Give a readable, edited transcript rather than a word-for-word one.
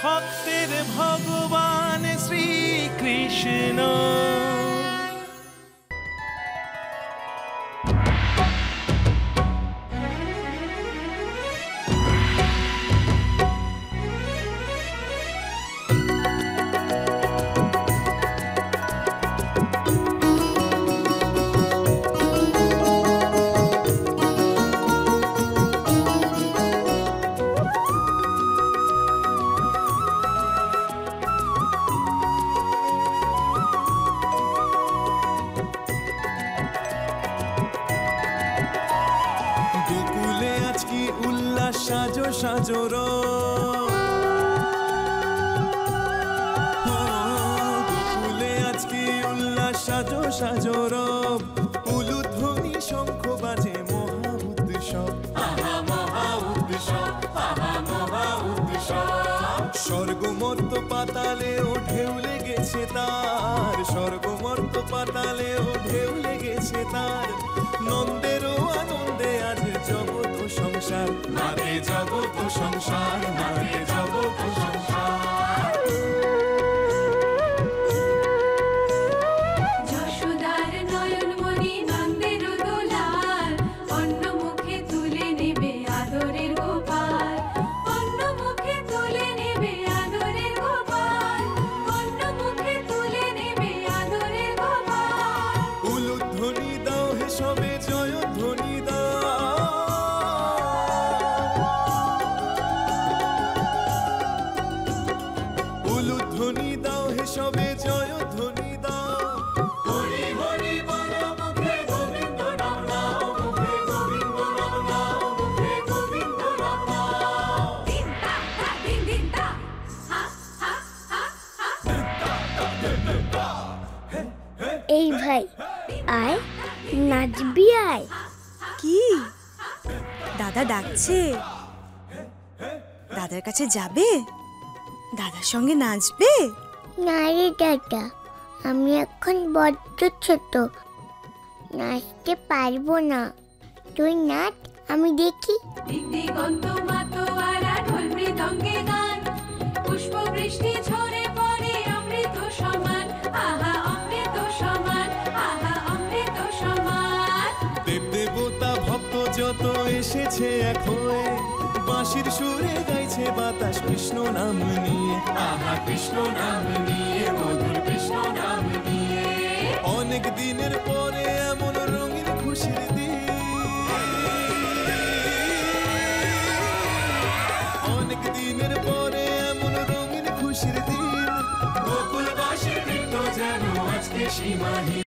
ভক্তের ভগবান শ্রীকৃষ্ণ। সাজো সাজো গোকুলে আজকে উল্লাস সাজো সাজো রব, উলুধ্বনি শঙ্খ বাজে মহা উৎসব, মহা উৎসব, মহা উৎসব। স্বর্গমর্ত পাতালেও ঢেউ লেগেছে তার, স্বর্গমর্ত পাতালেও ঢেউ লেগেছে তার। নন্দেরও আনন্দে আজ জগৎ সংসার, মাঝে জগৎ সংসার, মাঝে জগৎ সংসার। যশোদার নয়নমণি নন্দের দোলাল, অন্য মুখে তুলে নেবে আদরের গোপাল, অন্য মুখে তুলে নেবে আদরের গোপাল, অন্য মুখে তুলে নেবে আদরের গোপাল। উলুধ্বনি দাও হে সবে জয়ধ্বনি দাও, উলুধ্বনি দাও হে সবে জয়ধ্বনি দাও। হরি হরি বল মুখে গোবিন্দ নাম নাও, মুখে গোবিন্দ নাম নাও, মুখে গোবিন্দ নাম নাও। দিন তা তা দিন দিন তা, হা হা হা হা। এই ভাই আয়, নাচবি আয়। কি দাদা ডাকছে? দাদার কাছে যাবে? দাদার সঙ্গে নাচবে? না রে দাদা, আমি এখন বড্ড ছোট, নাচতে পারবো না। তুই নাচ, আমি দেখি। দিগন্ত মাতোয়ারা ঢোল মৃদঙ্গে গান, পুষ্প বৃষ্টি ঝরে পড়ে অমৃত সমান, আহা অমৃত সমান, আহা অমৃত সমান। দেব দেবতা ভক্ত যত এসেছে এক হয়ে, বাঁশির সুরে গাইছে বাতাস কৃষ্ণ নাম নিয়ে, আহা কৃষ্ণ নাম নিয়ে, মধুর কৃষ্ণ নাম নিয়ে। অনেক দিনের পরে এমন রঙিন খুশির দিন, অনেক দিনের পরে এমন রঙিন খুশির দিন। গোকুলবাসীর নৃত্য যেন আজকে সীমাহীন।